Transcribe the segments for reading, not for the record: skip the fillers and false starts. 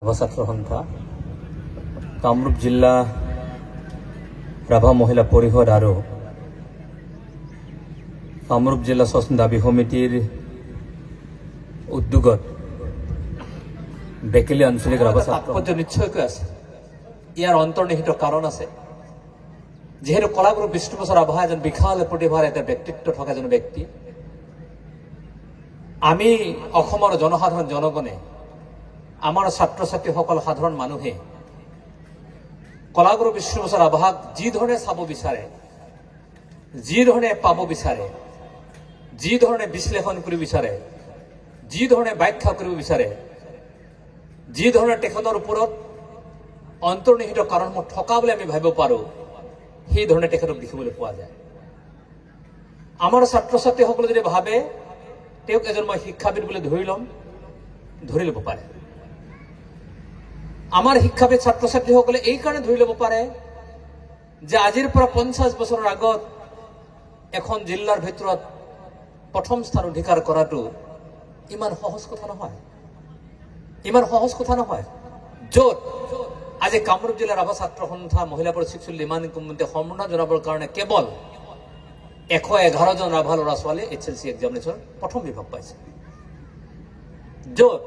ছাত্ৰ সন্থা কামৰূপ জিলা ৰাভা মহিলা পৰিষদ আৰু কামৰূপ জিলা স্বচ্ছন্দ দাবী সমিতিৰ উদ্যোগত বেকেলি আঞ্চলিক ৰাভা ছাত্ৰ নিশ্চয়কৈ আছে। ইয়াৰ অন্তৰ্নিহিত কাৰণ আছে। যেহেতু কলাগুৰু বিষ্ণুপ্ৰসাদ ৰাভা এজন বিশাল প্ৰতিভাৰ এটা ব্যক্তিত্ব থকা এজন ব্যক্তি। আমি অসমৰ জনসাধাৰণ জনগণে আমাৰ ছাত্ৰ ছাত্ৰীসকল সাধাৰণ মানুহে কলাগুৰু বিষ্ণুপ্ৰসাদ ৰাভাক যি ধৰণে চাব বিচাৰে, যি ধৰণে পাব বিচাৰে, যি ধৰণে বিশ্লেষণ কৰিব বিচাৰে, যি ধৰণে ব্যাখ্যা কৰিব বিচাৰে, যি ধৰণে তেখেতৰ ওপৰত অন্তৰ্নিহিত কাৰণসমূহ থকা বুলি আমি ভাবিব পাৰোঁ, সেই ধৰণে তেখেতক দেখিবলৈ পোৱা যায়। আমাৰ ছাত্ৰ ছাত্ৰীসকলে যদি ভাবে তেওঁক এজন মই শিক্ষাবিদ বুলি ধৰি ল'ব পাৰে। আমাৰ শিক্ষাবিদ ছাত্ৰ ছাত্ৰীসকলে এই কাৰণে ধৰি ল'ব পাৰে যে আজিৰ পৰা 50 বছৰৰ আগত এখন জিলাৰ ভিতৰত প্ৰথম স্থান অধিকাৰ কৰাটো ইমান সহজ কথা নহয়, ইমান সহজ কথা নহয়। য'ত আজি কামৰূপ জিলাৰ ৰাভা ছাত্ৰ সন্থা মহিলা পৰিষদ ইমান কমিটি সম্বোধন জনাবৰ কাৰণে কেৱল 111 জন ৰাভা ল'ৰা ছোৱালী HLC এক্সামিনেশ্যন প্ৰথম বিভাগ পাইছে। য'ত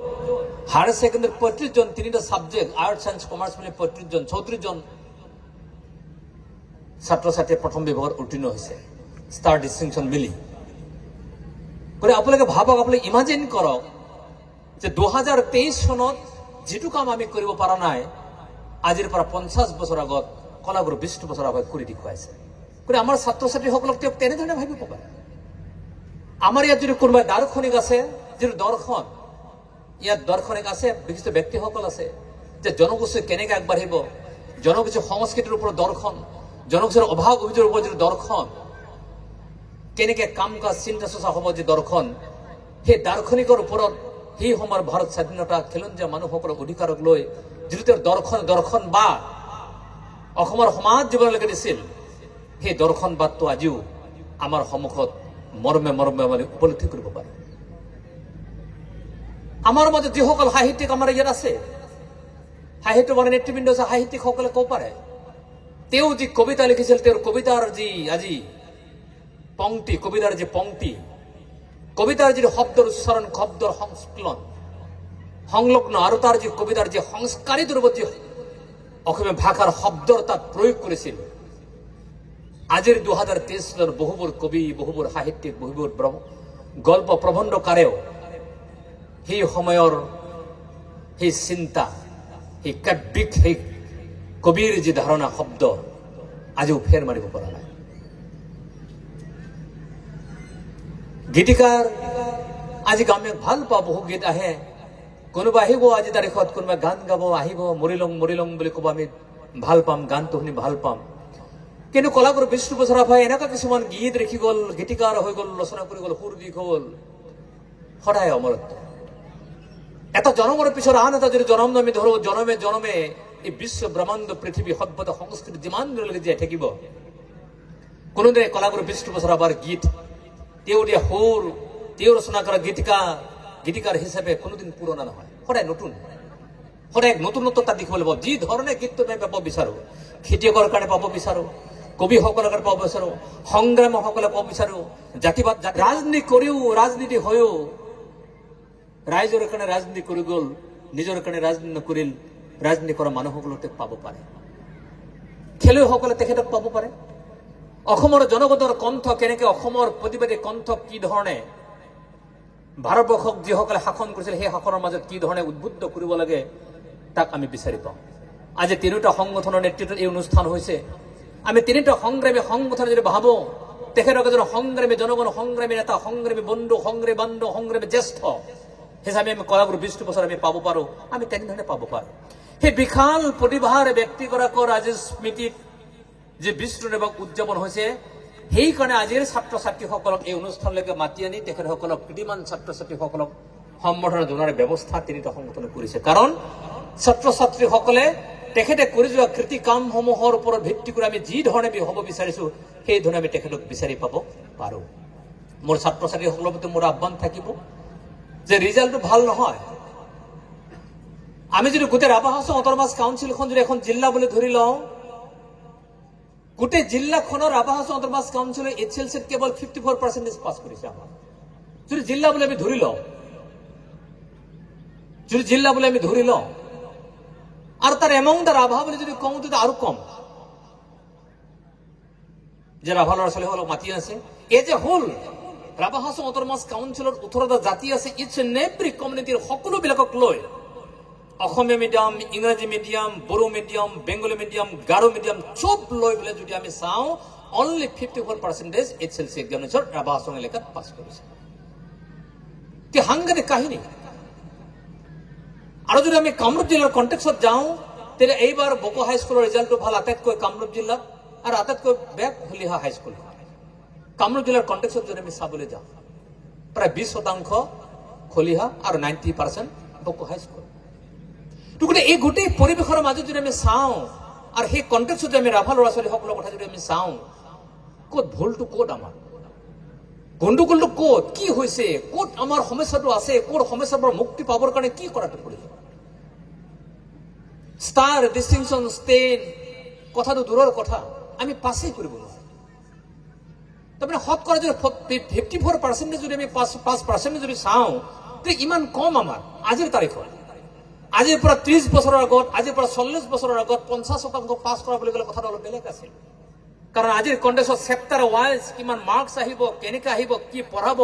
হায়াৰ ছেকেণ্ডাৰী 35 জন, 3টা ছাবজেক্ট আৰ্টছ চায়েন্স কমাৰ্চ মিলি 35 জন, 34 জন ছাত্ৰ ছাত্ৰীয়ে প্ৰথম বিভাগত উত্তীৰ্ণ হৈছে ষ্টাৰ ডিষ্টিংশ্যন মিলি। গতিকে আপোনালোকে ভাবক, আপোনালোকে ইমাজিন কৰক যে 2023 চনত যিটো কাম আমি কৰিব পৰা নাই, আজিৰ পৰা 50 বছৰ আগত কলাগুৰু বিষ্ণুপ্ৰসাদ ৰাভাই কৰি দেখুৱাইছে। গতিকে আমাৰ ছাত্ৰ ছাত্ৰীসকলক তেওঁক তেনেধৰণে ভাবিব পাৰে। আমাৰ ইয়াত যদি কোনোবাই দাৰ্শনিক আছে, যিটো দৰ্শন ইয়াত দাৰ্শনিক আছে, বিশিষ্ট ব্যক্তিসকল আছে যে জনগোষ্ঠী কেনেকৈ আগবাঢ়িব, জনগোষ্ঠীৰ সংস্কৃতিৰ ওপৰত দৰ্শন, জনগোষ্ঠীৰ অভাৱ অভিযোগৰ ওপৰত যিটো দৰ্শন, কেনেকৈ কাম কাজ চিন্তা চৰ্চা হ'ব যি দৰ্শন, সেই দাৰ্শনিকৰ ওপৰত সেই সময়ৰ ভাৰত স্বাধীনতা খিলঞ্জীয়া মানুহসকলৰ অধিকাৰক লৈ যিটো তেওঁৰ দৰ্শন বা অসমৰ সমাজ জীৱনলৈকে দিছিল, সেই দৰ্শনবাদটো আজিও আমাৰ সন্মুখত মৰ্মে মৰ্মে মানে উপলব্ধি কৰিব পাৰে। আমাৰ মাজত যিসকল সাহিত্যিক আমাৰ ইয়াত আছে, সাহিত্য মানে নেতৃবৃন্দ আছে, সাহিত্যিকসকলে ক'ব পাৰে তেওঁ যি কবিতা লিখিছিল, তেওঁৰ কবিতাৰ যি আজি পংক্তি, কবিতাৰ যি পংক্তি, কবিতাৰ যিটো শব্দৰ উচ্চাৰণ, শব্দৰ সংস্কলন সংলগ্ন আৰু তাৰ যি কবিতাৰ যি সংস্কাৰিত ৰূপত যি অসমীয়া ভাষাৰ শব্দৰ তাত প্ৰয়োগ কৰিছিল, আজিৰ 2023 চনৰ বহুবোৰ কবি, বহুবোৰ সাহিত্যিক, বহুবোৰ গল্প প্ৰবন্ধকাৰেও সেই সময়ৰ সেই চিন্তা, সেই কাব্যিক, সেই কবিৰ যি ধাৰণা শব্দ আজিও ফেৰ মাৰিব পৰা নাই। গীতিকাৰ আজি আমি ভাল পাওঁ, বহু গীত আহে, কোনোবা আহিব আজি তাৰিখত, কোনোবা গান গাব আহিব, মৰিলং মৰিলং বুলি ক'ব, আমি ভাল পাম, গানটো শুনি ভাল পাম। কিন্তু কলাগুৰু বিষ্ণুপ্ৰসাদ ৰাভাই এনেকুৱা কিছুমান গীত লিখি গ'ল, গীতিকাৰ হৈ গ'ল, ৰচনা কৰি গ'ল, সুৰ দি গ'ল, সদায় অমৰত্ব। এটা জনমৰ পিছত আন এটা যদি জনম আমি ধৰো, জনমে জনমে এই বিশ্ব ব্ৰহ্মাণ্ড পৃথিৱী সভ্যতা সংস্কৃতি যিমান দূৰলৈকে জীয়াই থাকিব, কোনোদিনে কলাগুৰু বিষ্ণুপ্ৰসাদ ৰাভাৰ গীত, তেওঁ দিয়া সুৰ, তেওঁ ৰচনা কৰা গীতিকাৰ হিচাপে কোনোদিন পুৰণা নহয়, সদায় নতুন, সদায় নতুনত্ব তাত দেখিবলৈ পাব। যি ধৰণে গীতটো আমি পাব বিচাৰো, খেতিয়কৰ কাৰণে পাব বিচাৰো, কবিসকলৰ কাৰণে পাব বিচাৰো, সংগ্ৰামীসকলে পাব বিচাৰো, জাতিবাদ ৰাজনীতি কৰিও, ৰাজনীতি হৈও ৰাইজৰ কাৰণে ৰাজনীতি কৰি গ'ল, নিজৰ কাৰণে ৰাজনীতি নকৰিল, ৰাজনীতি কৰা মানুহসকলক পাব পাৰে, খেলুৱৈসকলে তেখেতক পাব পাৰে। অসমৰ জনগণৰ কণ্ঠ কেনেকৈ, অসমৰ প্ৰতিবাদী কণ্ঠ কি ধৰণে ভাৰতবৰ্ষক যিসকলে শাসন কৰিছিল সেই শাসনৰ মাজত কি ধৰণে উদ্বুদ্ধ কৰিব লাগে, তাক আমি বিচাৰি পাওঁ। আজি 3টা সংগঠনৰ নেতৃত্বত এই অনুষ্ঠান হৈছে। আমি 3টা সংগ্ৰামী সংগঠন যদি ভাবো, তেখেতক এজন সংগ্ৰামী, জনগণ সংগ্ৰামী নেতা, সংগ্ৰামী বন্ধু, সংগ্ৰামী জ্যেষ্ঠ হিচাপে আমি কলাগুৰু বিষ্ণুপ্ৰসাদ আমি পাব পাৰো, আমি তেনেধৰণে পাব পাৰো। সেই বিশাল প্ৰতিভাৰ ব্যক্তিগৰাকীৰ আজিৰ স্মৃতিত যে বিষ্ণু দিৱস উদযাপন হৈছে, সেইকাৰণে আজিৰ ছাত্ৰ ছাত্ৰীসকলক এই অনুষ্ঠানলৈকে মাতি আনি তেখেতসকলক, কৃতিমান ছাত্ৰ ছাত্ৰীসকলক সম্বৰ্ধনা জনোৱাৰ ব্যৱস্থা 3টা সংগঠনে কৰিছে। কাৰণ ছাত্ৰ ছাত্ৰীসকলে তেখেতে কৰি যোৱা কৃতি কামসমূহৰ ওপৰত ভিত্তি কৰি আমি যি ধৰণে হ'ব বিচাৰিছো, সেই ধৰণে আমি তেখেতক বিচাৰি পাব পাৰো। মোৰ ছাত্ৰ ছাত্ৰীসকলৰ প্ৰতি মোৰ আহ্বান থাকিব যে ৰিজাল্টটো ভাল নহয়, আমি যদি গোটেই ৰাভা হাউচৰ অট'নমাছ কাউন্সিলখন যদি এখন জিলা বুলি ধৰি লওঁ, গোটেই জিলাখনৰ ৰাভা হাউচৰ অট'নমাছ কাউন্সিলে HLCত কেৱল 54% পাছ কৰিছে। আমাৰ যদি জিলা বুলি আমি ধৰি লওঁ, যদি জিলা বুলি আমি ধৰি লওঁ, আৰু তাৰ এমং দা ৰাভা বুলি যদি কওঁ তেতিয়া আৰু কম, যে ৰাভা ল'ৰা ছোৱালীসকলক মাতি আছে। এই যে হ'ল ৰাভা হাউচৰ অট'নমাছ কাউন্সিলৰ 18টা জাতি আছে, ইটছ এণ্ড এভৰি কমিউনিটিৰ সকলোবিলাকক লৈ অসমীয়া মিডিয়াম, ইংৰাজী medium, Bodo medium, Bengali medium, Garo medium চব লৈ পেলাই যদি আমি চাওঁ, অনলি 54% HLC এক্সামিনেশ্যন ৰাভা হাউচৰ এলেকাত পাছ কৰিছে। কি সাংঘাতিক কাহিনী। আৰু যদি আমি কামৰূপ জিলাৰ কণ্টেক্সত যাওঁ, তেতিয়া এইবাৰ বকো হাইস্কুলৰ ৰিজাল্টটো ভাল আটাইতকৈ কামৰূপ জিলাত, আৰু আটাইতকৈ বেয়া হলিহা হাইস্কুল। কামৰূপ জিলাৰ কণ্টেক্সত যদি আমি চাবলৈ যাওঁ, প্ৰায় 20% খলিহা আৰু 90% বকো হাইস্কুল। গতিকে এই গোটেই পৰিৱেশৰ মাজত যদি আমি চাওঁ, আৰু সেই কণ্টেক্সত যদি আমি ৰাভা ল'ৰা ছোৱালীসকলৰ কথা যদি আমি চাওঁ, ক'ত ভুলটো ক'ত, আমাৰ গণ্ডগোলটো ক'ত, কি হৈছে, ক'ত আমাৰ সমস্যাটো আছে, ক'ত সমস্যাৰ পৰা মুক্তি পাবৰ কাৰণে কি কৰাটো প্ৰয়োজন। ষ্টাৰ, ডিষ্টিংশ্যন, ষ্টেন কথাটো দূৰৰ কথা, আমি পাছেই কৰিব নোৱাৰোঁ। তাৰমানে শতকৰা যদি 54% যদি আমি 5% যদি চাওঁ, তেতিয়া ইমান কম আমাৰ আজিৰ তাৰিখত। আজিৰ পৰা 30 বছৰৰ আগত, আজিৰ পৰা 40 বছৰৰ আগত 50% পাছ কৰা বুলি ক'লে কথাটো অলপ বেলেগ আছিল। কাৰণ আজিৰ কণ্টেক্সত চেপ্টাৰ ৱাইজ কিমান মাৰ্কছ আহিব, কেনেকৈ আহিব, কি পঢ়াব,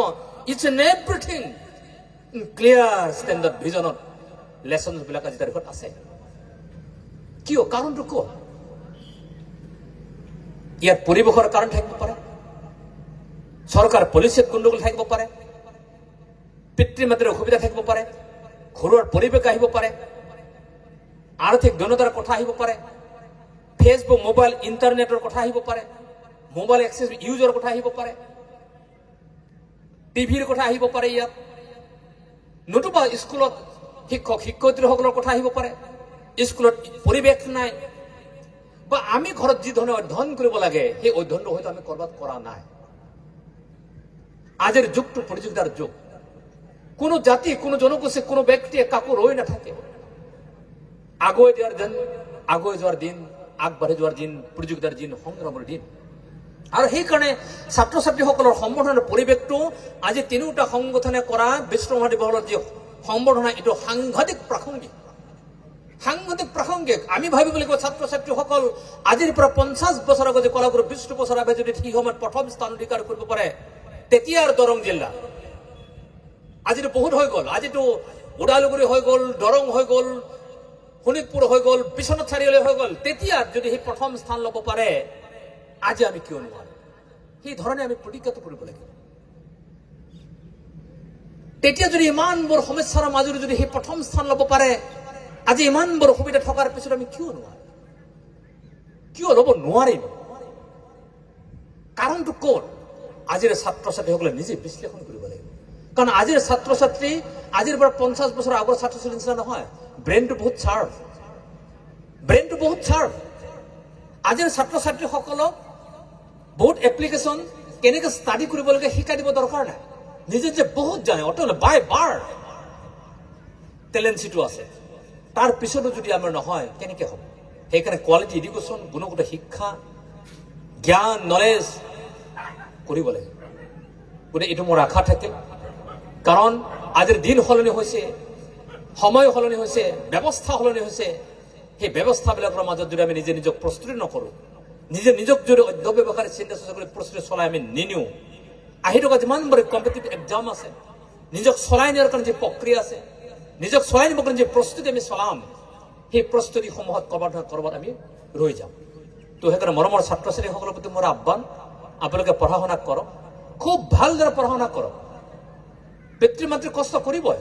it's and everything clear standard ভিজনত লেচনছবিলাক আজিৰ তাৰিখত আছে। কিয়? কাৰণটো ক'ত? ইয়াত পৰিৱেশৰ কাৰণ থাকিব পাৰে, চৰকাৰ পলিচিত গণ্ডগোল থাকিব পাৰে, পিতৃ মাতৃৰ অসুবিধা থাকিব পাৰে, ঘৰুৱাৰ পৰিৱেশ আহিব পাৰে, আৰ্থিক দৈন্যতাৰ কথা আহিব পাৰে, ফেচবুক, মোবাইল, ইণ্টাৰনেটৰ কথা আহিব পাৰে, মোবাইল এক্সেছ ইউজৰ কথা আহিব পাৰে, টিভিৰ কথা আহিব পাৰে, ইয়াত নতুবা স্কুলত শিক্ষক শিক্ষয়িত্ৰীসকলৰ কথা আহিব পাৰে, স্কুলত পৰিৱেশ নাই, বা আমি ঘৰত যি ধৰণে অধ্যয়ন কৰিব লাগে সেই অধ্যয়নটো হয়তো আমি কৰবাত কৰা নাই। আজিৰ যুগটো প্ৰতিযোগিতাৰ যুগ। কোনো জাতি, কোনো জনগোষ্ঠী, কোনো ব্যক্তিয়ে কাকো ৰৈ নাথাকে। আগুৱাই যোৱাৰ দিন, আগবাঢ়ি যোৱাৰ দিন, প্ৰতিযোগিতাৰ দিন, সংগ্ৰামৰ দিন। আৰু সেইকাৰণে ছাত্ৰ ছাত্ৰীসকলৰ সম্বৰ্ধনাৰ পৰিৱেশটো আজি তিনিওটা সংগঠনে কৰা বিশ্ব মহাদিৱসৰ যি সম্বৰ্ধনা, এইটো সাংঘাতিক প্ৰাসংগিক, সাংঘাতিক প্ৰাসংগিক। আমি ভাবিব লাগিব ছাত্ৰ ছাত্ৰীসকল আজিৰ পৰা 50 বছৰ আগতে কলাগুৰু বিষ্ণু প্ৰসাদ ৰাভাই যদি সেই সময়ত প্ৰথম স্থান অধিকাৰ কৰিব পাৰে, তেতিয়াৰ দৰং জিলা আজিতো বহুত হৈ গ'ল, আজিতো ওদালগুৰি হৈ গ'ল, দৰং হৈ গ'ল, শোণিতপুৰ হৈ গ'ল, বিশ্বনাথ চাৰিআলি হৈ গ'ল, তেতিয়া যদি সেই প্ৰথম স্থান ল'ব পাৰে, আজি আমি কিয় নোৱাৰো? সেই ধৰণে আমি প্ৰতিজ্ঞাটো কৰিব লাগিব। তেতিয়া যদি ইমানবোৰ সমস্যাৰ মাজত যদি সেই প্ৰথম স্থান ল'ব পাৰে, আজি ইমানবোৰ অসুবিধা থকাৰ পিছত আমি কিয় নোৱাৰো? কিয় ল'ব নোৱাৰিম? কাৰণটো ক'ত? আজিৰ ছাত্ৰ ছাত্ৰীসকলে নিজে বিশ্লেষণ কৰিব লাগিব। কাৰণ আজিৰ ছাত্ৰ ছাত্ৰী আজিৰ পৰা 50 বছৰ আগৰ ছাত্ৰ ছাত্ৰীৰ নিচিনা নহয়। ব্ৰেইনটো বহুত চাৰ্প, ব্ৰেইনটো বহুত চাৰ্প। আজিৰ ছাত্ৰ ছাত্ৰীসকলক বহুত এপ্লিকেশ্যন কেনেকৈ ষ্টাডি কৰিব লাগে শিকাই দিব দৰকাৰ নাই। নিজে যে বহুত জানে, অটল বাই বাৰ টেলেঞ্চিটো আছে, তাৰ পিছতো যদি আমাৰ নহয় কেনেকৈ হ'ব? সেইকাৰণে কোৱালিটি এডুকেশ্যন, গুণগত শিক্ষা, জ্ঞান, নলেজ কৰিব লাগে। গতিকে এইটো মোৰ আশা থাকিল। কাৰণ আজিৰ দিন সলনি হৈছে, সময় সলনি হৈছে, ব্যৱস্থা সলনি হৈছে। সেই ব্যৱস্থাবিলাকৰ মাজত যদি আমি নিজে নিজক প্ৰস্তুতি নকৰোঁ, নিজক যদি অধ্যৱসায়ী চিন্তা চৰ্চা কৰি প্ৰস্তুতি চলাই আমি নিনিওঁ, আহি থকা যিমানবোৰ কম্পিটিটিভ এক্সাম আছে, নিজক চলাই নিয়াৰ কাৰণে যি প্ৰক্ৰিয়া আছে, নিজক চলাই নিবৰ কাৰণে যি প্ৰস্তুতি আমি চলাম, সেই প্ৰস্তুতিসমূহত কৰবাত নহয় কৰবাত আমি ৰৈ যাম। তো সেইকাৰণে মৰমৰ ছাত্ৰ ছাত্ৰীসকলৰ প্ৰতি মোৰ আহ্বান, আপোনালোকে পঢ়া শুনা কৰক, খুব ভালদৰে পঢ়া শুনা কৰক। পিতৃ মাতৃ কষ্ট কৰিবই,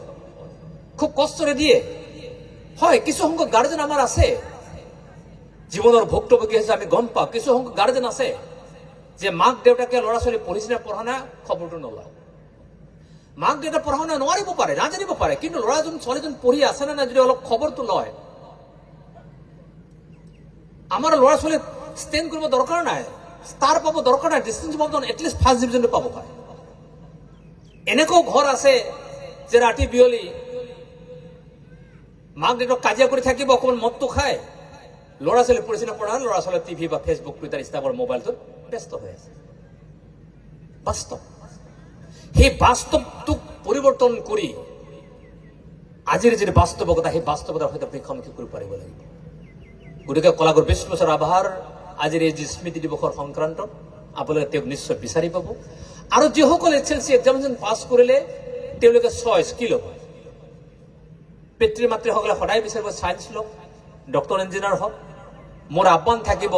খুব কষ্টৰে দিয়ে। হয়, কিছু সংখ্যক গাৰ্জেন আমাৰ আছে, জীৱনৰ ভুক্তভোগী হৈছে, আমি গম পাওঁ। কিছু সংখ্যক গাৰ্জেন আছে যে মাক দেউতাকে ল'ৰা ছোৱালী পঢ়িছে নে পঢ়া নাই খবৰটো নলয়। মাক দেউতাক পঢ়া শুনা নোৱাৰিব পাৰে, নাজানিব পাৰে, কিন্তু ল'ৰাজন ছোৱালীজন পঢ়ি আছে নে নাই যদি অলপ খবৰটো লয়। আমাৰ ল'ৰা ছোৱালী ষ্টেণ্ড কৰিব দৰকাৰ নাই, ষ্টাৰ পাব দৰকাৰ নাই, ডিষ্টিংশ্যন পাব, এটলিষ্ট ফাৰ্ষ্ট ডিভিজনটো পাব পাৰে। এনেকুৱাও ঘৰ আছে যে ৰাতি বিয়লি মাক দেউতাক কাজিয়া কৰি থাকিব, অকণমান মদটো খায়, ল'ৰা ছোৱালী পঢ়িছে নপঢ়া, ল'ৰা ছোৱালী টিভি বা ফেচবুক টুইটাৰ ইনষ্টাগ্ৰাম মোবাইলটোত ব্যস্ত হৈ আছে। বাস্তৱ, সেই বাস্তৱটোক পৰিৱৰ্তন কৰি আজিৰ যি বাস্তৱতা, সেই বাস্তৱতাৰ সৈতে মুখামুখি কৰিব পাৰিব লাগিব। গতিকে কলাগুৰু বিষ্ণু ৰাভাৰ আজিৰ এই যি স্মৃতি দিৱসৰ সংক্ৰান্তত আপোনালোকে তেওঁক নিশ্চয় বিচাৰি পাব। আৰু যিসকলে SSLC এক্সামিনেশ্যন পাছ কৰিলে তেওঁলোকে চইচ কি ল'ব? পিতৃ মাতৃসকলে সদায় বিচাৰিব চায়েন্স লওক, ডক্টৰ ইঞ্জিনিয়াৰ হওক। মোৰ আহ্বান থাকিব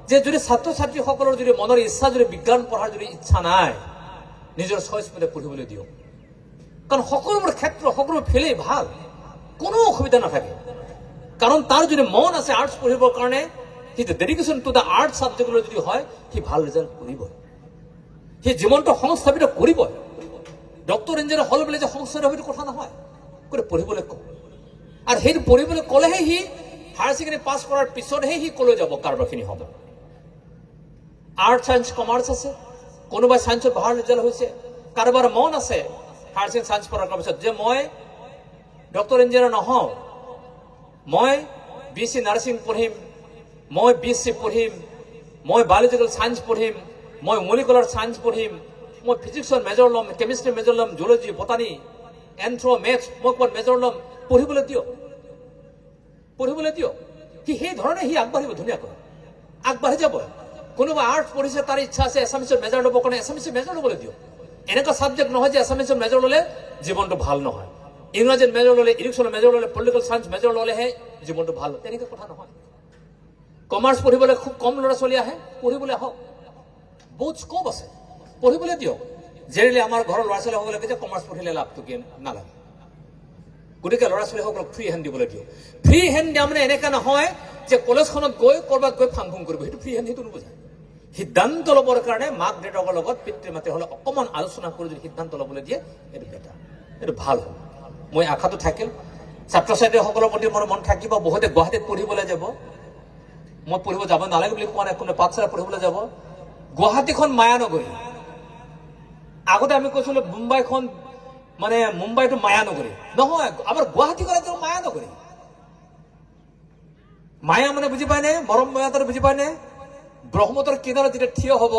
যে যদি ছাত্ৰ ছাত্ৰীসকলৰ যদি মনৰ ইচ্ছা, যদি বিজ্ঞান পঢ়াৰ যদি ইচ্ছা নাই, নিজৰ চইচ মতে পঢ়িবলৈ দিয়ক। কাৰণ সকলোবোৰ ক্ষেত্ৰ, সকলোবোৰ ফিলেই ভাল, কোনো অসুবিধা নাথাকে। কাৰণ তাৰ যদি মন আছে আৰ্টছ পঢ়িবৰ কাৰণে, সি ডেডিকেশ্যন টু দ্য আৰ্ট ছাবজেক্টলৈ যদি হয়, সি ভাল ৰিজাল্ট কৰিবই, সি জীৱনটো সংস্থাপিত কৰিবই। ডক্টৰ ইঞ্জিনিয়াৰ হ'ল বুলি যে সংস্থাপিত কথা নহয়, কৰি পঢ়িবলৈ কওঁ। আৰু সেইটো পঢ়িবলৈ ক'লেহে সি হায়াৰ ছেকেণ্ডেৰী পাছ কৰাৰ পিছতহে সি ক'লৈ যাব, কাৰোবাৰখিনি হ'ব। আৰ্ট চায়েন্স কমাৰ্চ আছে, কোনোবাই চায়েন্সত ভাল ৰিজাল্ট হৈছে, কাৰোবাৰ মন আছে হায়াৰ ছেকেণ্ডেৰী চায়েন্স পঢ়াৰ পিছত যে মই ডক্টৰ ইঞ্জিনিয়াৰ নহওঁ, মই BSc নাৰ্ছিং পঢ়িম, মই BSc পঢ়িম, মই বায়'লজিকেল চায়েন্স পঢ়িম, মই মলিকুলাৰ চায়েন্স পঢ়িম, মই ফিজিক্সৰ মেজৰ ল'ম, কেমিষ্ট্ৰি মেজৰ ল'ম, জুলজি, বটানী, এন্থ্ৰ, মেথছ, মই ক'ৰবাত মেজৰ ল'ম। পঢ়িবলৈ দিয়ক, পঢ়িবলৈ দিয়ক। সি সেই ধৰণে সি আগবাঢ়িব, ধুনীয়াকৈ আগবাঢ়ি যাব। কোনোবা আৰ্টছ পঢ়িছে, তাৰ ইচ্ছা আছে এছামিছৰ মেজৰ ল'বৰ কাৰণে, এছামিছৰ মেজৰ ল'বলৈ দিয়ক। এনেকুৱা ছাবজেক্ট নহয় যে এছামিছৰ মেজৰ ল'লে জীৱনটো ভাল নহয়, ইংৰাজীত মেজৰ ল'লে, ইডুকেশ্যনৰ মেজৰ ল'লে, পলিটিকেল চায়েন্স মেজৰ ল'লেহে জীৱনটো ভাল, তেনেকুৱা কথা নহয়। কমাৰ্চ পঢ়িবলৈ খুব কম ল'ৰা ছোৱালী আহে, পঢ়িবলৈ আহক, বহুত স্কোপ আছে, পঢ়িবলৈ দিয়ক। জেনেৰেলি আমাৰ ঘৰৰ ল'ৰা ছোৱালীসকলে যে কমাৰ্চ পঢ়িলে লাভটো কি নালাগে। গতিকে ল'ৰা ছোৱালীসকলক ফ্ৰী হেণ্ড দিবলৈ দিয়ক। ফ্ৰী হেণ্ড দিয়া মানে এনেকুৱা নহয় যে কলেজখনত গৈ ক'ৰবাত গৈ ফাং ফুং কৰিব, সেইটো ফ্ৰী হেণ্ড, সেইটো নুবুজায়। সিদ্ধান্ত ল'বৰ কাৰণে মাক দেউতাকৰ লগত পিতৃ মাতৃসকলে অকণমান আলোচনা কৰি যদি সিদ্ধান্ত ল'বলৈ দিয়ে, এইটো বেটাৰ, এইটো ভাল হ'ব। মই আশাটো থাকিল ছাত্ৰ ছাত্ৰীসকলৰ প্ৰতি মোৰ মন থাকিব। বহুতে গুৱাহাটীত পঢ়িবলৈ যাব, মই পঢ়িব যাব নালাগে বুলি কোৱা নাই, কোনো পাঠশালা পঢ়িবলৈ যাব। গুৱাহাটীখন মায়ানগৰী। আগতে আমি কৈছিলো মুম্বাইখন মানে মুম্বাইটো মায়ানগৰী নহয়, আমাৰ গুৱাহাটীখন একদম মায়ানগৰী। মায়া মানে বুজি পায় নে? মৰম মমতাৰ বুজি পায় নে? ব্ৰহ্মপুত্ৰৰ কিনাৰত যেতিয়া থিয় হ'ব,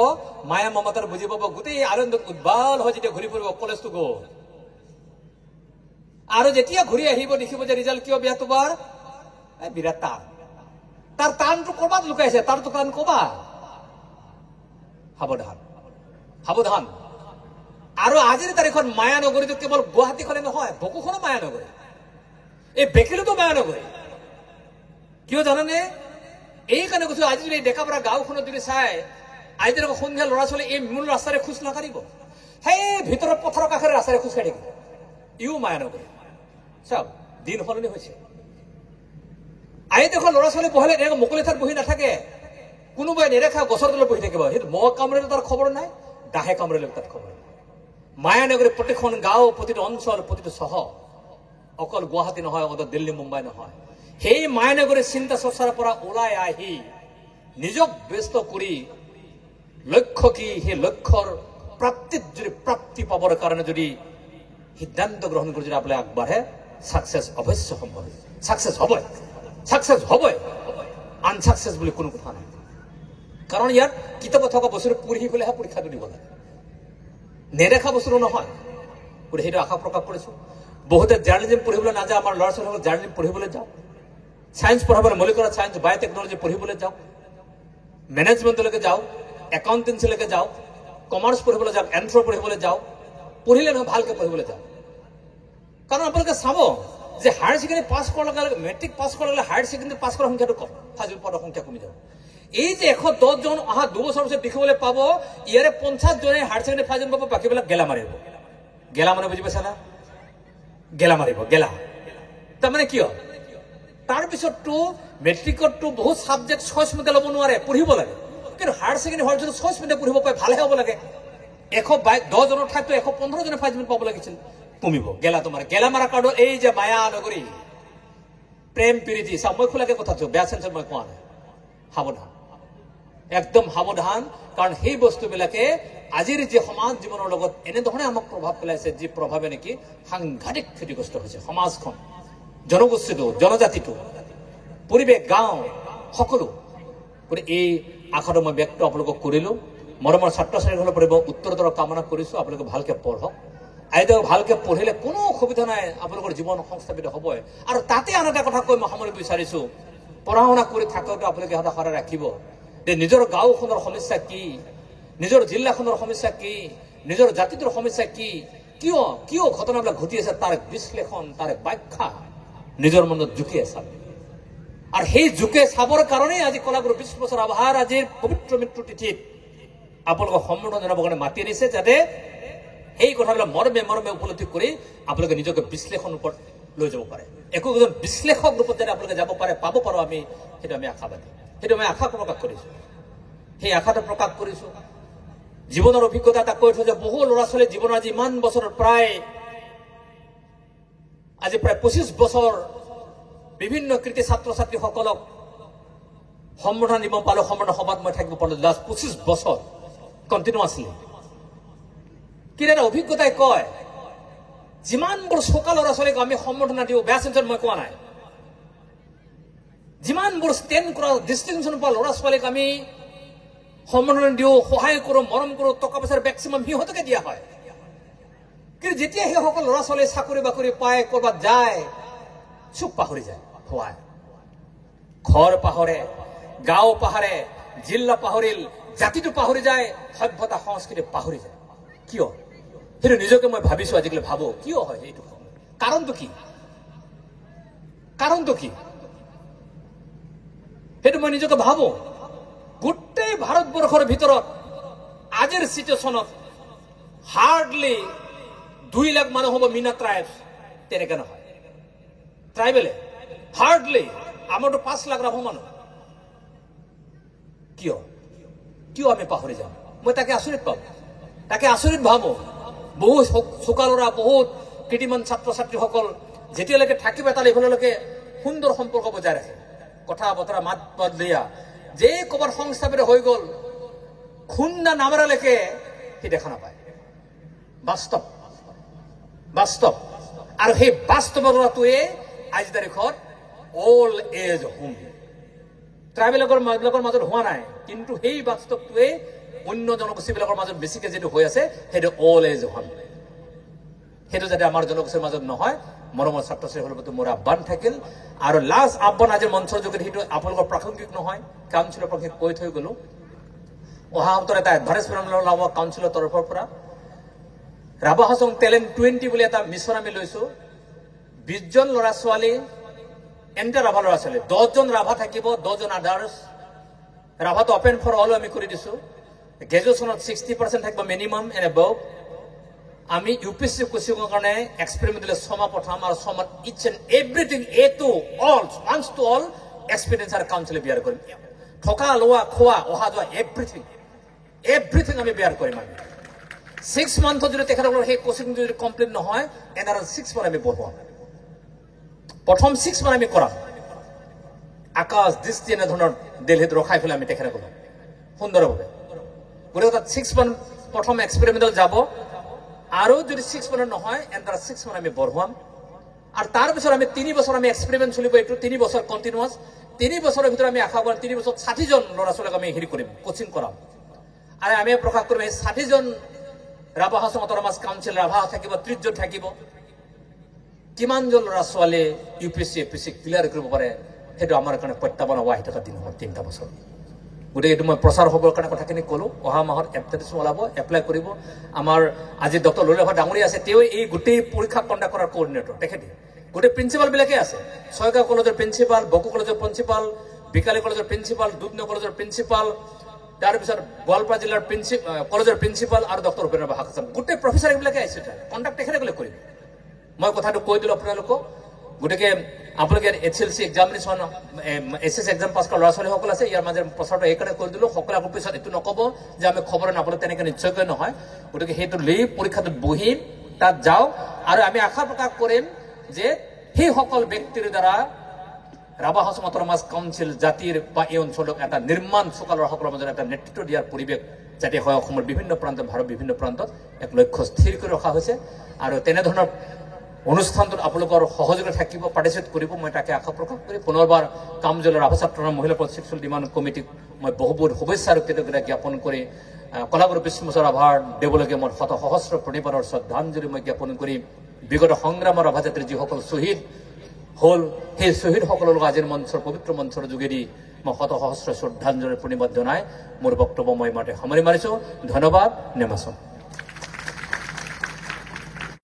মায়া মমতাৰ বুজি পাব, গোটেই আনন্দত উদ্বাল হৈ যেতিয়া ঘূৰি ফুৰিব কলেজটো গ'ল। আৰু যেতিয়া ঘূৰি আহিব দেখিব যে ৰিজাল্ট কিয় বেয়া তোমাৰ, বিৰাট টান। তাৰ টানটো ক'ৰবাত লুকাইছে, তাৰতো টান ক'ৰবাত। সাৱধান, সাৱধান। আৰু আজিৰ তাৰিখত মায়ানগৰীটো কেৱল গুৱাহাটীখনে নহয়, বকুখনো মায়ানগৰী, এই বেকিলোতো মায়ানগৰী। কিয় জানানে? এই কাৰণে কৈছো, আজি যদি ডেকাপাৰা গাঁওখনত যদি চাই, আজি যেনেকৈ সন্ধিয়া ল'ৰা ছোৱালী এই মূল ৰাস্তাৰে খোজ নাকাঢ়িব, সেই ভিতৰত পথাৰৰ কাষেৰে ৰাস্তাৰে খোজ কাঢ়ি থাকিব, ইও মায়ানগৰী। চাওক, দিন সলনি হৈছে। আই দেখোন ল'ৰা ছোৱালী বহিলে এনেকৈ মুকলি ঠাইত বহি নাথাকে, কোনোবাই নেদেখা গছৰ তলত বহি থাকিব। সেইটো মহ কামুৰিলে তাৰ খবৰ নাই, দাহে কামুৰিলে তাত খবৰ নাই। মায়ানগৰী প্ৰতিখন গাঁও, প্ৰতিটো অঞ্চল, প্ৰতিটো চহৰ, অকল গুৱাহাটী নহয়, অকল দিল্লী মুম্বাই নহয়, সেই মায়ানগৰীৰ চিন্তা চৰ্চাৰ পৰা ওলাই আহি নিজক ব্যস্ত কৰি লক্ষ্য কি, সেই লক্ষ্যৰ প্ৰাপ্তিত যদি প্ৰাপ্তি পাবৰ কাৰণে যদি সিদ্ধান্ত গ্ৰহণ কৰি যদি আপোনালোকে আগবাঢ়ে, ছাকচেছ অৱশ্য সম্ভৱ। ছাকচেছ হ'বই, ছাকচেছ হ'বই, আনছাকচেছ বুলি কোনো কথা নাই। কাৰণ ইয়াত কিতাপত থকা বস্তুটো পঢ়ি পেলাইহে পৰীক্ষাটো দিব লাগে, নেদেখা বস্তুটো নহয়। গতিকে সেইটো আশা প্ৰকাশ কৰিছো। বহুতে জাৰ্নেলিজম পঢ়িবলৈ নাযায়, আমাৰ ল'ৰা ছোৱালীসকল জাৰ্নেলিজম পঢ়িবলৈ যাওক, চায়েন্স পঢ়াবলৈ মলিকুলাৰ চায়েন্স, বায়'টেকনলজি পঢ়িবলৈ যাওক, মেনেজমেণ্টলৈকে যাওক, একাউণ্টেঞ্চিলৈকে যাওক, কমাৰ্চ পঢ়িবলৈ যাওক, এন্থ্ৰ পঢ়িবলৈ যাওক। পঢ়িলে নহয়, ভালকৈ পঢ়িবলৈ যাওক। কাৰণ আপোনালোকে চাব যে হায়াৰ ছেকেণ্ডেৰী পাছ কৰাৰ লগে লগে, মেট্ৰিক পাছ কৰাৰ লগে হায়াৰ ছেকেণ্ডেৰী পাছ কৰাৰ সংখ্যাটো কম, ফাজিল পদৰ সংখ্যা কমি যাব। এই যে 110 জন অহা 2 বছৰ পিছত দেখিবলৈ পাব, ইয়াৰে 50 জনে হায়াৰ ছেকেণ্ডেৰী ফাজিল পাব, বাকীবিলাক গেলা মাৰিব। গেলা মানে বুজি পাইছা না? গেলা মাৰিব, গেলা। তাৰমানে কিয়? তাৰপিছততো মেট্ৰিকততো বহুত ছাবজেক্ট চইচ মতে ল'ব নোৱাৰে, পঢ়িব লাগে। কিন্তু হায়াৰ ছেকেণ্ডেৰী হোৱাৰ পিছত চইচ মতে পঢ়িব পাৰে, ভালহে হ'ব লাগে। 110 জনৰ ঠাইতো 115 জনে ফাজিল পাব লাগিছিল, কমিব। গেলা তোমাৰ, গেলা মাৰা কাৰণত এই যে মায়ানগৰী, প্ৰেম প্ৰীতি, চাওক মই খোলাকে কথা কৈছো, বেয়া চেঞ্চত মই কোৱা নাই। সাৱধান, একদম সাৱধান। কাৰণ সেই বস্তুবিলাকে আজিৰ যি সমাজ জীৱনৰ লগত এনেধৰণে আমাক প্ৰভাৱ পেলাইছে, যি প্ৰভাৱে নেকি সাংঘাতিক ক্ষতিগ্ৰস্ত হৈছে সমাজখন। জনগোষ্ঠীটো জনজাতিটো পৰিৱেশ গাঁও সকলো গতিকে এই আশাটো মই ব্যক্ত আপোনালোকক কৰিলোঁ মৰমৰ ছাত্ৰ ছাত্ৰীসকলৰ পৰা উত্তৰোত্তৰ কামনা কৰিছোঁ আপোনালোকে ভালকৈ পঢ়ক আইদেউ ভালকৈ পঢ়িলে কোনো অসুবিধা নাই আপোনালোকৰ জীৱন সংস্থাপিত হ'বই আৰু তাতে আন এটা কথা কৈ মই সামৰিব বিচাৰিছোঁ পঢ়া শুনা কৰি থাকোঁতে আপোনালোকে সদায় ৰাখিব যে নিজৰ গাঁওখনৰ সমস্যা কি নিজৰ জিলাখনৰ সমস্যা কি নিজৰ জাতিটোৰ সমস্যা কি কিয় কিয় ঘটনাবিলাক ঘটি আছে তাৰ বিশ্লেষণ তাৰ ব্যাখ্যা নিজৰ মনত জুকিয়াই চাব আৰু সেই জুকে চাবৰ কাৰণেই আজি কলাগুৰু 20 বছৰ আভাৰ আজিৰ পবিত্ৰ মৃত্যু তিথিত আপোনালোকক সম্বোধন জনাবৰ কাৰণে মাতি আনিছে যাতে সেই কথাবিলাক মৰমে মৰমে উপলব্ধি কৰি আপোনালোকে নিজকে বিশ্লেষণ ওপৰত লৈ যাব পাৰে একোজন বিশ্লেষক ৰূপত যাতে আপোনালোকে যাব পাৰে পাব পাৰো আমি সেইটো আমি আশাবাদী সেইটো আমি আশা প্ৰকাশ কৰিছোঁ সেই আশাটো প্ৰকাশ কৰিছোঁ জীৱনৰ অভিজ্ঞতা এটা কৈ থৈছে বহু ল'ৰা ছোৱালী জীৱনৰ আজি ইমান বছৰ প্ৰায় 25 বছৰ বিভিন্ন কৃতি ছাত্ৰ ছাত্ৰীসকলক সম্বোধন দিব পালোঁ সম্বোধন সভাত মই থাকিব পালোঁ লাষ্ট 25 বছৰ কণ্টিনিউৱাছলি কিন্তু এটা অভিজ্ঞতাই কয় যিমানবোৰ চোকা ল'ৰা ছোৱালীক আমি সম্বোধনা দিওঁ বেয়া চেঞ্চন মই কোৱা নাই যিমানবোৰ ষ্টেণ্ড কৰা ডিষ্টিংশ্যন পোৱা ল'ৰা ছোৱালীক আমি সম্বোধন দিওঁ সহায় কৰোঁ মৰম কৰোঁ টকা পইচাৰ মেক্সিমাম সিহঁতকে দিয়া হয় কিন্তু যেতিয়া সেইসকল ল'ৰা ছোৱালীয়ে চাকৰি বাকৰি পায় ক'ৰবাত যায় চুপ পাহৰি যায় হোৱাই ঘৰ পাহৰে গাঁও পাহৰে জিলা পাহৰিল জাতিটো পাহৰি যায় সভ্যতা সংস্কৃতি পাহৰি যায় কিয় সেইটো নিজকে মই ভাবিছোঁ আজিকালি ভাবো কিয় হয় এইটো কাৰণটো কি সেইটো মই নিজকে ভাবো গোটেই ভাৰতবৰ্ষৰ ভিতৰত আজিৰ চিটুৱেশ্যনত হাৰ্ডলি 2 লাখ মানুহ হ'ব মিনা ট্ৰাইবছ তেনেকে নহয় ট্ৰাইবেলে হাৰ্ডলি আমাৰতো 5 লাখ ৰাভা মানুহ কিয় আমি পাহৰি যাওঁ মই তাকে আচৰিত পাওঁ তাকে আচৰিত ভাবো বহুত চোকা ল'ৰা বহুত কৃতিমান ছাত্ৰ ছাত্ৰীসকল যেতিয়ালৈকে থাকিব তালৈ ইফাললৈকে সুন্দৰ সম্পৰ্ক বজাই ৰাখে কথা বতৰা মাত মাত দিয়া যে ক'ৰবাত সংস্থাপিত হৈ গ'ল খুন্দা নামাৰালৈকে সি দেখা নাপায় বাস্তৱ আৰু সেই বাস্তৱতাটোৱে আজিৰ তাৰিখত অল এজ হোম ট্ৰাইবেলৰ মাজত হোৱা নাই কিন্তু সেই বাস্তৱটোৱে অন্য জনগোষ্ঠীবিলাকৰ মাজত বেছিকৈ যিটো হৈ আছে সেইটো অল এজ হোম সেইটো যাতে আমাৰ জনগোষ্ঠীৰ মাজত নহয় মৰমৰ ছাত্ৰ ছাত্ৰীসকলৰ প্ৰতি মোৰ আহ্বান থাকিল আৰু লাষ্ট আহ্বান আজিৰ মঞ্চৰ যোগেদি সেইটো আপোনালোকৰ প্ৰাসংগিক নহয় কাউন্সিলৰ প্ৰাসংগিক কৈ থৈ গ'লো অহা সপ্তাহত এটা এডভাৰটাইজমেণ্ট ওলাব কাউন্সিলৰ তৰফৰ পৰা ৰাভা হাছং টেলেণ্ট 20 বুলি এটা মিছন আমি লৈছোঁ 20 জন ল'ৰা ছোৱালী এণ্টাৰ ৰাভা ল'ৰা ছোৱালী 10 জন ৰাভা থাকিব 10 জন আদাৰ্ছ ৰাভাটো অপেন ফৰ অল আমি কৰি দিছোঁ গ্ৰেজুৱেশ্যনত 60% থাকিব মিনিমাম এণ্ড এবভ আমি UPSC কোচিঙৰ কাৰণে এক্সপেৰিমেণ্ট দিলে 6 মাহ পঠাম আৰু 6 মাহ each and everything a to all ones to all experience আৰু কাউন্সিলে বিয়াৰ কৰিম থকা লোৱা খোৱা অহা যোৱা এভৰিথিং আমি বিয়াৰ কৰিম আমি 6 মান্থত যদি তেখেতসকলৰ সেই কোচিং যদি কমপ্লিট নহয় এনাৰ 6 মান্থ আমি বঢ়োৱাম প্ৰথম 6 মান্থ আমি কৰাম আকাশ দৃষ্টি এনেধৰণৰ দিল্লীত ৰখাই পেলাই আমি তেখেতসকলক সুন্দৰভাৱে গতিকে তাত 6 মান্থ প্ৰথম এক্সপেৰিমেণ্টত যাব আৰু যদি 6 মান্থ নহয় এনাৰ 6 মান্থ আমি বঢ়োৱাম আৰু তাৰপিছত আমি 3 বছৰ আমি এক্সপেৰিমেণ্ট চলিব এইটো 3 বছৰ কণ্টিনিউৱাছ 3 বছৰৰ ভিতৰত আমি আশা কৰিম 3 বছৰত 60 জন ল'ৰা ছোৱালীক আমি হেৰি কৰিম কোচিং কৰাম আৰু আমি প্ৰকাশ কৰিম এই 60 জন ৰাভা হাছং অট'নমাছ কাউন্সিল ৰাভা থাকিব 30 জন থাকিব কিমানজন ল'ৰা ছোৱালীয়ে UPSC APSC ক্লিয়াৰ কৰিব পাৰে সেইটো আমাৰ কাৰণে প্ৰত্যাহ্বান হোৱা এটা দিন হ'ব 3টা বছৰ গতিকে এইটো মই প্ৰচাৰ হ'বৰ কাৰণে কথাখিনি ক'লোঁ অহা মাহত এপ্লিকেশ্যন ওলাব এপ্লাই কৰিব আমাৰ আজি ডক্টৰ ললিতা ডাঙৰীয়া আছে তেওঁ এই গোটেই পৰীক্ষা কণ্ডাক্ট কৰাৰ কোঅৰ্ডিনেটৰ তেখেতে গোটেই প্ৰিন্সিপালবিলাকে আছে ছয়গাঁও কলেজৰ প্ৰিন্সিপাল বকো কলেজৰ প্ৰিন্সিপাল বিকালী কলেজৰ প্ৰিন্সিপাল দুধনৈ কলেজৰ প্ৰিন্সিপাল তাৰপিছত গোৱালপাৰা জিলাৰ কলেজৰ প্ৰিন্সিপাল আৰু ডক্টৰ উপেন্দ্ৰ বাহাকাচাম গোটেই প্ৰফেচাৰবিলাকে আহিছে কণ্ডাক্ট তেখেতসকলে কৰিব মই কথাটো কৈ দিলোঁ আপোনালোকক গতিকে আপোনালোকে HLC এক্সামিনেশ্যন SS এক্সাম পাছ কৰা ল'ৰা ছোৱালীসকল আছে ইয়াৰ মাজে প্ৰচাৰটো এইকাৰণে কৰি দিলোঁ সকলো আকৌ পিছত এইটো নক'ব যে আমি খবৰ নাপালোঁ তেনেকৈ নিশ্চয়কৈ নহয় গতিকে সেইটো লৈ পৰীক্ষাটোত বহিম তাত যাওঁ আৰু আমি আশা প্ৰকাশ কৰিম যে সেইসকল ব্যক্তিৰ দ্বাৰা ৰাভা হাছং অট'নমাছ কাউন্সিল জাতিৰ বা এই অঞ্চলক এটা নিৰ্মাণ চোকা ল'ৰাসকলৰ মাজত এটা নেতৃত্ব দিয়াৰ পৰিৱেশ যাতে হয় অসমৰ বিভিন্ন প্ৰান্তত ভাৰতৰ বিভিন্ন প্ৰান্তত এক লক্ষ্য স্থিৰ কৰি ৰখা হৈছে আৰু তেনেধৰণৰ অনুষ্ঠানটোত আপোনালোকৰ সহযোগিতা থাকিব, পাৰ্টিচিপেট কৰিব, মই তাকে আশা প্ৰকাশ কৰি পুনৰবাৰ কামজলৰ ৰাভা ছাত্ৰ মহিলা প্ৰশিক্ষণ ডিমাণ্ড কমিটিক মই বহু বহুত শুভেচ্ছা আৰু কৃতজ্ঞতা জ্ঞাপন কৰি কলাগুৰু বিষ্ণুপ্ৰসাদ ৰাভাৰ দেৱলৈকে মোৰ শত সহস্ৰ প্ৰণিপাতৰ শ্ৰদ্ধাঞ্জলি মই জ্ঞাপন কৰি বিগত সংগ্ৰামৰ ৰাভা জাতিৰ যিসকল শ্বহীদ হ'ল সেই শ্বহীদসকলক আজিৰ মঞ্চৰ পবিত্ৰ মঞ্চৰ যোগেদি মই শত সহস্ৰ শ্ৰদ্ধাঞ্জলি প্ৰণিপাত জনাই মোৰ বক্তব্য মই মাতে সামৰি মাৰিছোঁ। ধন্যবাদ। নেমাচোন।